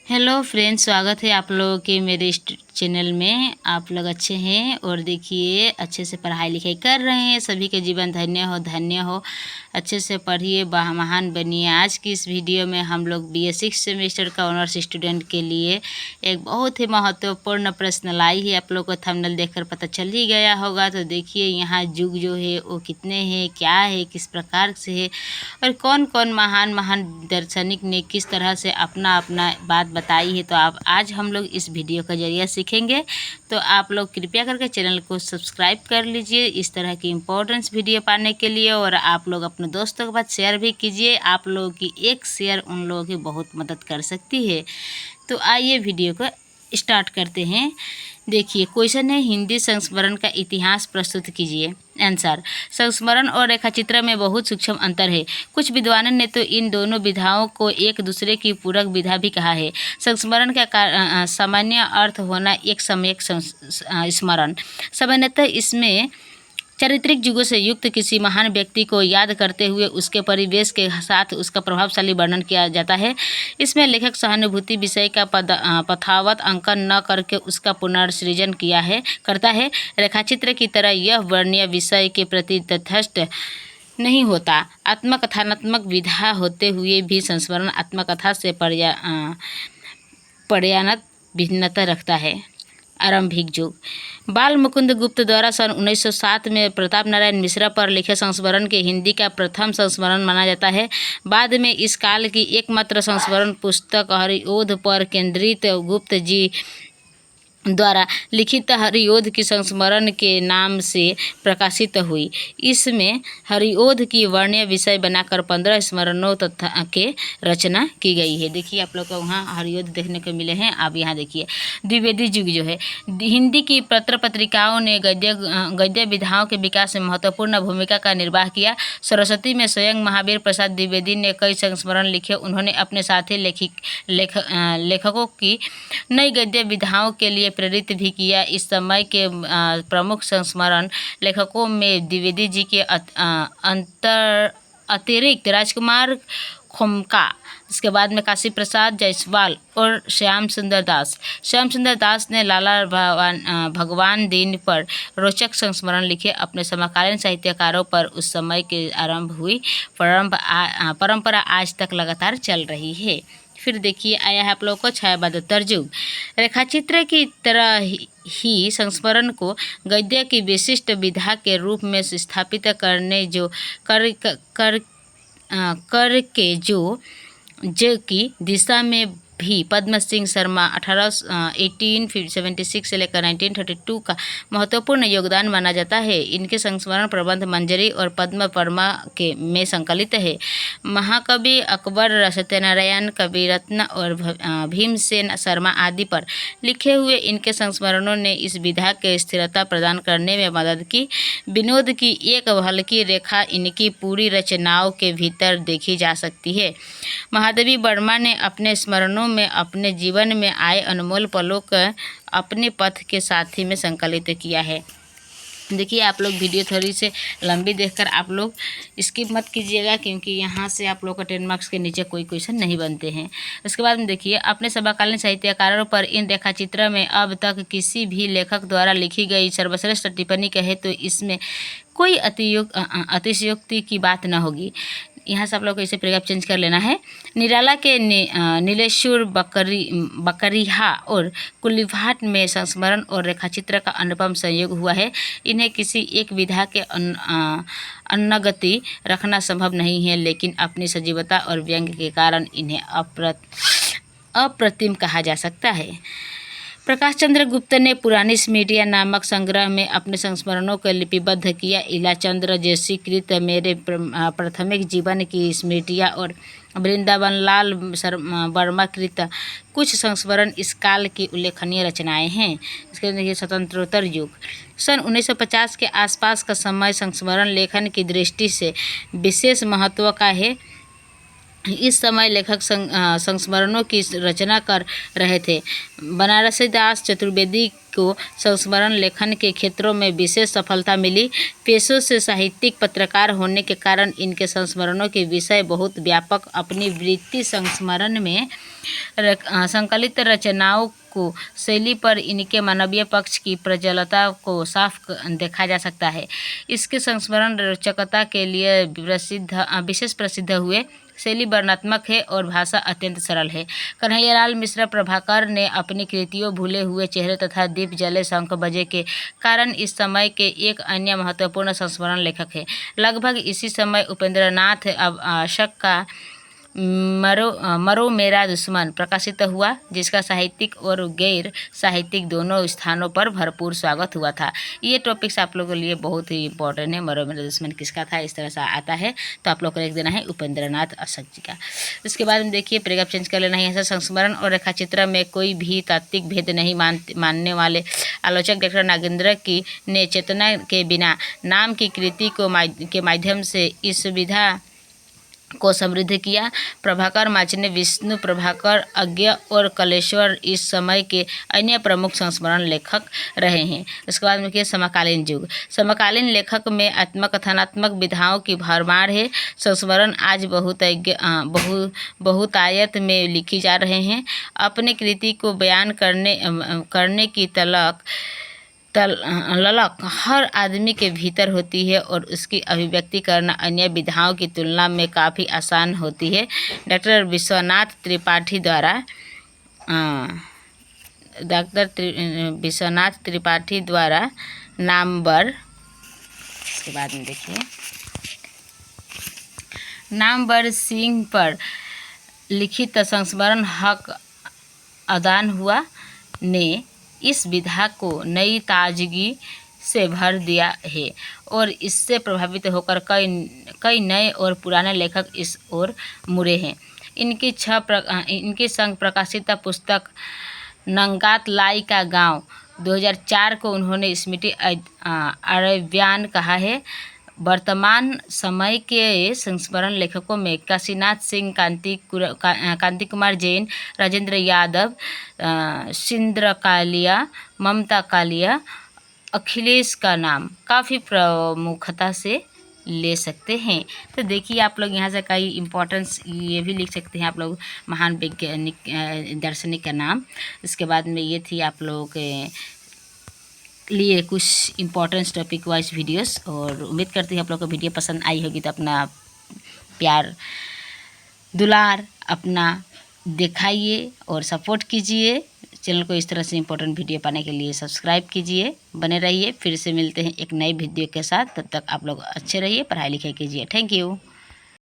Hello friends, स्वागत है आप लोगों के मेरे चैनल में। आप लोग अच्छे हैं और देखिए अच्छे से पढ़ाई लिखाई कर रहे हैं। सभी के जीवन धन्य हो। अच्छे से पढ़िए, महान बनिए। आज की इस वीडियो में हम लोग BA 6 सेमेस्टर का ऑनर्स स्टूडेंट के लिए एक बहुत ही महत्वपूर्ण प्रश्न लाई है। आप लोग को थंबनेल देखकर पता चल ही गया होगा। तो देखिए यहाँ युग जो है वो कितने हैं, क्या है, किस प्रकार से है और कौन कौन महान दार्शनिक ने किस तरह से अपना अपना बात बताई है। तो आप आज हम लोग इस वीडियो का जरिए सीखेंगे। तो आप लोग कृपया करके चैनल को सब्सक्राइब कर लीजिए इस तरह की इम्पोर्टेंस वीडियो पाने के लिए, और आप लोग अपने दोस्तों के पास शेयर भी कीजिए। आप लोगों की एक शेयर उन लोगों की बहुत मदद कर सकती है। तो आइए वीडियो को स्टार्ट करते हैं। देखिए क्वेश्चन है, हिंदी संस्मरण का इतिहास प्रस्तुत कीजिए। आंसर, संस्मरण और रेखाचित्र में बहुत सूक्ष्म अंतर है। कुछ विद्वानों ने तो इन दोनों विधाओं को एक दूसरे की पूरक विधा भी कहा है। संस्मरण का सामान्य अर्थ होना एक सम्यक स्मरण। सामान्यतः इसमें चारित्रिक युगों से युक्त किसी महान व्यक्ति को याद करते हुए उसके परिवेश के साथ उसका प्रभावशाली वर्णन किया जाता है। इसमें लेखक सहानुभूति विषय का पथावत अंकन न करके उसका पुनर्सृजन करता है। रेखाचित्र की तरह यह वर्णनीय विषय के प्रति तटस्थ नहीं होता। आत्मकथनात्मक विधा होते हुए भी संस्मरण आत्मकथा से पर्यानत भिन्नता रखता है। आरंभिक युग, बाल मुकुंद गुप्त द्वारा सन 1907 में प्रताप नारायण मिश्रा पर लिखे संस्मरण के हिंदी का प्रथम संस्मरण माना जाता है। बाद में इस काल की एकमात्र संस्मरण पुस्तक हरिओध पर केंद्रित गुप्त जी द्वारा लिखित हरिओध की संस्मरण के नाम से प्रकाशित हुई। इसमें हरिओध की वर्ण्य विषय बनाकर 15 स्मरणों तथा के रचना की गई है। देखिए आप लोग को वहाँ हरिओध देखने को मिले हैं। आप यहाँ देखिए द्विवेदी युग जो है, हिंदी की पत्र पत्रिकाओं ने गद्य विधाओं के विकास में महत्वपूर्ण भूमिका का निर्वाह किया। सरस्वती में स्वयं महावीर प्रसाद द्विवेदी ने कई संस्मरण लिखे। उन्होंने अपने साथी लेखकों की नई गद्य विधाओं के लिए प्रेरित भी किया। इस समय के प्रमुख संस्मरण लेखकों में द्विवेदी जी के अतिरिक्त राजकुमार खोमका, इसके बाद में काशी प्रसाद जायसवाल और श्याम सुंदर दास ने लाला भगवान दीन पर रोचक संस्मरण लिखे। अपने समकालीन साहित्यकारों पर उस समय के आरंभ हुई परंपरा आज तक लगातार चल रही है। फिर देखिए आया है आप लोगों को छायावादोत्तर युग। रेखाचित्र की तरह ही संस्मरण को गद्य की विशिष्ट विधा के रूप में स्थापित करने जो की दिशा में भी पद्म सिंह शर्मा 1876 से लेकर 1932 का महत्वपूर्ण योगदान माना जाता है। इनके संस्मरण प्रबंध मंजरी और पद्म परमा में संकलित है। महाकवि अकबर, सत्यनारायण, कविरत्न और भीमसेन शर्मा आदि पर लिखे हुए इनके संस्मरणों ने इस विधा के स्थिरता प्रदान करने में मदद की। विनोद की एक हल्की रेखा इनकी पूरी रचनाओं के भीतर देखी जा सकती है। महादेवी वर्मा ने अपने स्मरणों में अपने जीवन में आए अनमोल पलों को अपने पथ के साथी में संकलित किया है। देखिए आप लोग वीडियो थोड़ी से लंबी देखकर आप लोग स्किप मत कीजिएगा, क्योंकि यहाँ से आप लोग को 10 मार्क्स के नीचे कोई क्वेश्चन नहीं बनते हैं। उसके बाद में देखिए, अपने समकालीन साहित्यकारों पर इन रेखाचित्र में अब तक किसी भी लेखक द्वारा लिखी गई सर्वश्रेष्ठ टिप्पणी कहे तो इसमें कोई अतिशयोक्ति की बात न होगी। यहाँ से आप लोग को इसे प्रेगअप चेंज कर लेना है। निराला के नीलेश्वर बकरिहा और कुल्लीभाट में संस्मरण और रेखाचित्र का अनुपम संयोग हुआ है। इन्हें किसी एक विधा के अन्नगति रखना संभव नहीं है, लेकिन अपनी सजीवता और व्यंग के कारण इन्हें अप्रतिम कहा जा सकता है। प्रकाश चंद्र गुप्त ने पुरानी स्मृतियाँ नामक संग्रह में अपने संस्मरणों को लिपिबद्ध किया। इलाचंद्र जैसी कृत मेरे प्राथमिक जीवन की स्मृतियाँ और वृंदावन लाल वर्मा कृत कुछ संस्मरण इस काल की उल्लेखनीय रचनाएं हैं। इसके देखिए स्वतंत्रोत्तर युग, सन 1950 के आसपास का समय संस्मरण लेखन की दृष्टि से विशेष महत्व का है। इस समय लेखक संस्मरणों की रचना कर रहे थे। बनारसीदास चतुर्वेदी को संस्मरण लेखन के क्षेत्रों में विशेष सफलता मिली। पेशों से साहित्यिक पत्रकार होने के कारण इनके संस्मरणों के विषय बहुत व्यापक। अपनी वृत्ति संस्मरण में संकलित रचनाओं को शैली पर इनके मानवीय पक्ष की प्रज्वलता को साफ देखा जा सकता है। इसके संस्मरण रोचकता के लिए विशेष प्रसिद्ध हुए। शैली वर्णनात्मक है और भाषा अत्यंत सरल है। कन्हैयालाल मिश्र प्रभाकर ने अपनी कृतियों भूले हुए चेहरे तथा दीप जले शंख बजे के कारण इस समय के एक अन्य महत्वपूर्ण संस्मरण लेखक है। लगभग इसी समय उपेंद्रनाथ अशक का मरो मेरा दुश्मन प्रकाशित हुआ, जिसका साहित्यिक और गैर साहित्यिक दोनों स्थानों पर भरपूर स्वागत हुआ था। ये टॉपिक्स आप लोगों के लिए बहुत ही इंपॉर्टेंट है। मरो मेरा दुश्मन किसका था, इस तरह से आता है, तो आप लोग को लिख देना है उपेंद्रनाथ अशक जी का। इसके बाद में देखिए पैराग्राफ चेंज कर लेना है। ऐसा संस्मरण और रेखाचित्र में कोई भी तात्विक भेद नहीं मानने वाले आलोचक डॉक्टर नागेंद्र की ने चेतना के बिना नाम की कृति के माध्यम से इस विधा को समृद्ध किया। प्रभाकर माचने, विष्णु प्रभाकर, अज्ञ और कलेश्वर इस समय के अन्य प्रमुख संस्मरण लेखक रहे हैं। उसके बाद में समकालीन युग। समकालीन लेखक में आत्मकथनात्मक विधाओं की भरमार है। संस्मरण आज बहुतायत में लिखी जा रहे हैं। अपने कृति को बयान करने की ललक हर आदमी के भीतर होती है और उसकी अभिव्यक्ति करना अन्य विधाओं की तुलना में काफ़ी आसान होती है। डॉक्टर विश्वनाथ त्रिपाठी द्वारा नामवर, इसके बाद में देखिए नामवर सिंह पर लिखित संस्मरण हक अदान हुआ ने इस विधा को नई ताजगी से भर दिया है और इससे प्रभावित होकर कई नए और पुराने लेखक इस ओर मुड़े हैं। इनकी संग प्रकाशित पुस्तक नंगात लाई का गांव 2004 को उन्होंने स्मृति अरव्यान कहा है। वर्तमान समय के संस्मरण लेखकों में काशीनाथ सिंह, कांति कुमार जैन, राजेंद्र यादव, सिंद्र कालिया, ममता कालिया, अखिलेश का नाम काफ़ी प्रमुखता से ले सकते हैं। तो देखिए आप लोग यहाँ से कई इम्पोर्टेंस ये भी लिख सकते हैं आप लोग, महान वैज्ञानिक दार्शनिक का नाम। इसके बाद में ये थी आप लोगों के लिए कुछ इम्पोर्टेंट टॉपिक वाइज वीडियोस, और उम्मीद करती हूँ आप लोगों को वीडियो पसंद आई होगी। तो अपना प्यार दुलार अपना दिखाइए और सपोर्ट कीजिए। चैनल को इस तरह से इम्पोर्टेंट वीडियो पाने के लिए सब्सक्राइब कीजिए, बने रहिए। फिर से मिलते हैं एक नई वीडियो के साथ, तब तक आप लोग अच्छे रहिए, पढ़ाई लिखाई कीजिए। Thank you.